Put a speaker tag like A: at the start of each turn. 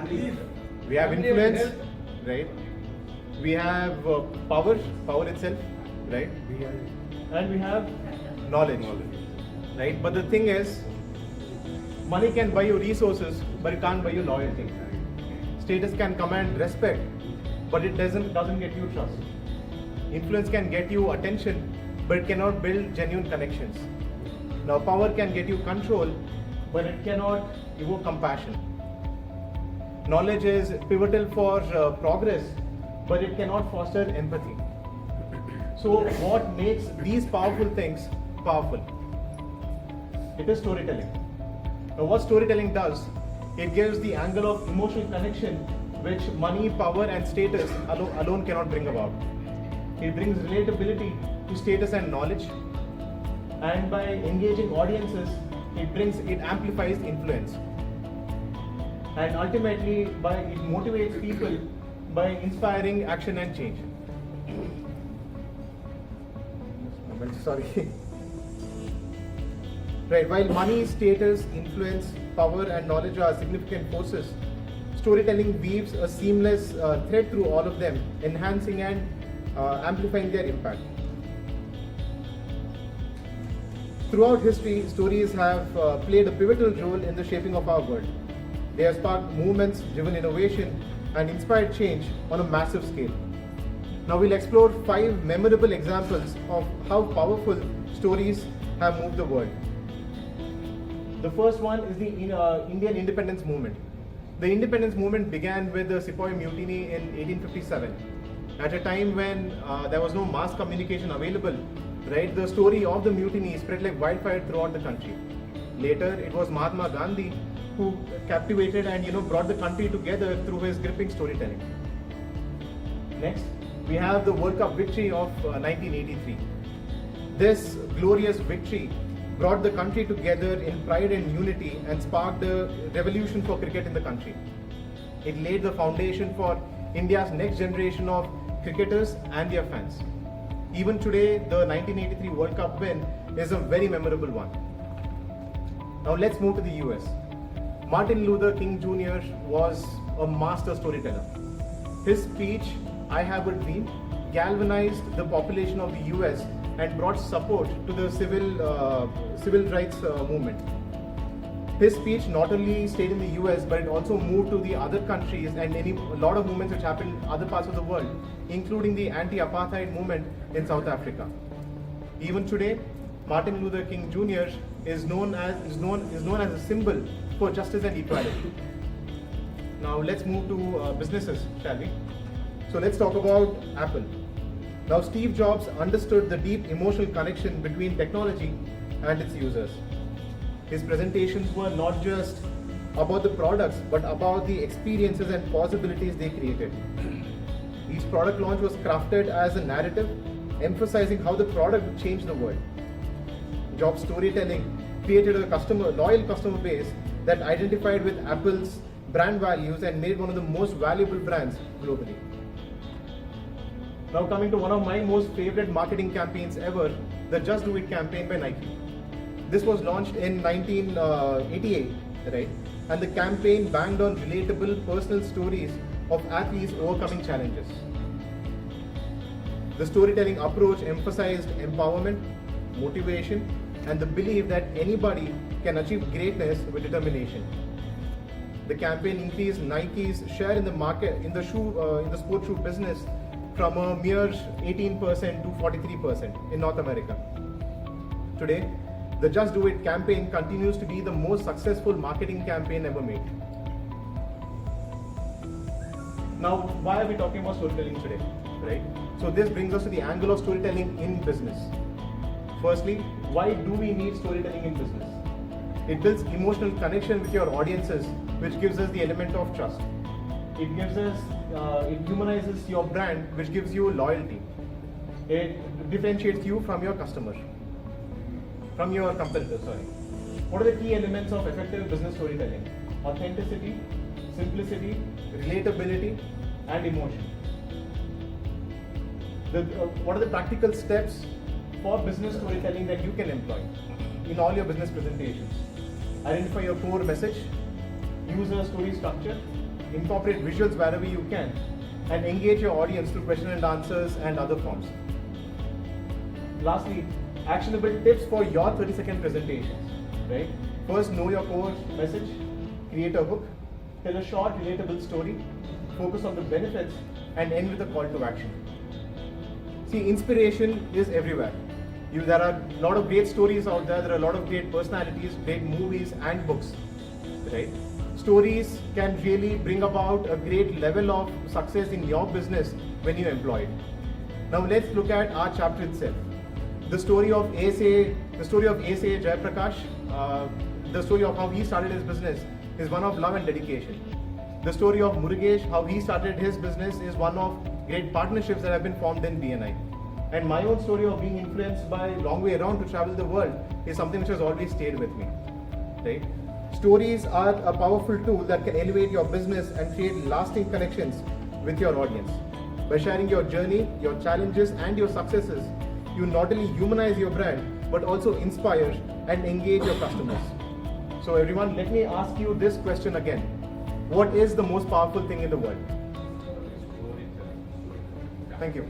A: We have influence, right? We have power itself, right? And we have knowledge, right? But the thing is, money can buy you resources, but it can't buy you loyalty. Status can command respect, but it doesn't get you trust. Influence can get you attention, but it cannot build genuine connections. Now, power can get you control, but it cannot evoke compassion. Knowledge is pivotal for progress, but it cannot foster empathy. So, what makes these powerful things powerful? It is storytelling. Now, what storytelling does, it gives the angle of emotional connection which money, power, and status alone cannot bring about. It brings relatability to status and knowledge, and by engaging audiences, it amplifies influence, and ultimately it motivates people by inspiring action and change. Sorry. Right, while money, status, influence, power, and knowledge are significant forces, storytelling weaves a seamless thread through all of them, enhancing and amplifying their impact. Throughout history, stories have played a pivotal role in the shaping of our world. They have sparked movements, driven innovation, and inspired change on a massive scale. Now we'll explore 5 memorable examples of how powerful stories have moved the world. The first one is the Indian independence movement. The independence movement began with the Sepoy Mutiny in 1857. At a time when there was no mass communication available, right, the story of the mutiny spread like wildfire throughout the country. Later, it was Mahatma Gandhi who captivated and brought the country together through his gripping storytelling. Next, we have the World Cup victory of 1983. This glorious victory brought the country together in pride and unity and sparked a revolution for cricket in the country. It laid the foundation for India's next generation of cricketers and their fans. Even today, the 1983 World Cup win is a very memorable one. Now let's move to the US. Martin Luther King Jr. was a master storyteller. His speech, "I Have a Dream," galvanized the population of the US and brought support to the civil rights movement. His speech not only stayed in the US, but it also moved to the other countries and a lot of movements which happened in other parts of the world, including the anti-apartheid movement in South Africa. Even today, Martin Luther King Jr. is known as a symbol for justice and equality. Now let's move to businesses, shall we? So let's talk about Apple. Now Steve Jobs understood the deep emotional connection between technology and its users. His presentations were not just about the products, but about the experiences and possibilities they created. Each product launch was crafted as a narrative, emphasizing how the product would change the world. Jobs' storytelling created a loyal customer base that identified with Apple's brand values and made one of the most valuable brands globally. Now coming to one of my most favorite marketing campaigns ever, the Just Do It campaign by Nike. This was launched in 1988, right? And the campaign banged on relatable personal stories of athletes overcoming challenges. The storytelling approach emphasized empowerment, motivation, and the belief that anybody can achieve greatness with determination. The campaign increased Nike's share in the market in the sports shoe business from a mere 18% to 43% in North America. Today, the Just Do It campaign continues to be the most successful marketing campaign ever made. Now, why are we talking about storytelling today, right? So this brings us to the angle of storytelling in business. Firstly, why do we need storytelling in business? It builds emotional connection with your audiences, which gives us the element of trust. It humanizes your brand, which gives you loyalty. It differentiates you from your competitor. What are the key elements of effective business storytelling? Authenticity, simplicity, relatability, and emotion. What are the practical steps for business storytelling that you can employ in all your business presentations? Identify your core message, use a story structure, incorporate visuals wherever you can, and engage your audience through question and answers and other forms. Lastly, actionable tips for your 30-second presentations, right? First, know your core message, create a hook, tell a short, relatable story, focus on the benefits, and end with a call to action. See, inspiration is everywhere. There are a lot of great stories out there, there are a lot of great personalities, great movies and books, right? Stories can really bring about a great level of success in your business when you employ it. Now let's look at our chapter itself. The story of ASA Jayaprakash, the story of how he started his business is one of love and dedication. The story of Murugesh, how he started his business, is one of great partnerships that have been formed in BNI. And my own story of being influenced by Long Way Around to travel the world is something which has always stayed with me, right? Stories are a powerful tool that can elevate your business and create lasting connections with your audience. By sharing your journey, your challenges and your successes, you not only humanize your brand, but also inspire and engage your customers. So everyone, let me ask you this question again. What is the most powerful thing in the world? Thank you.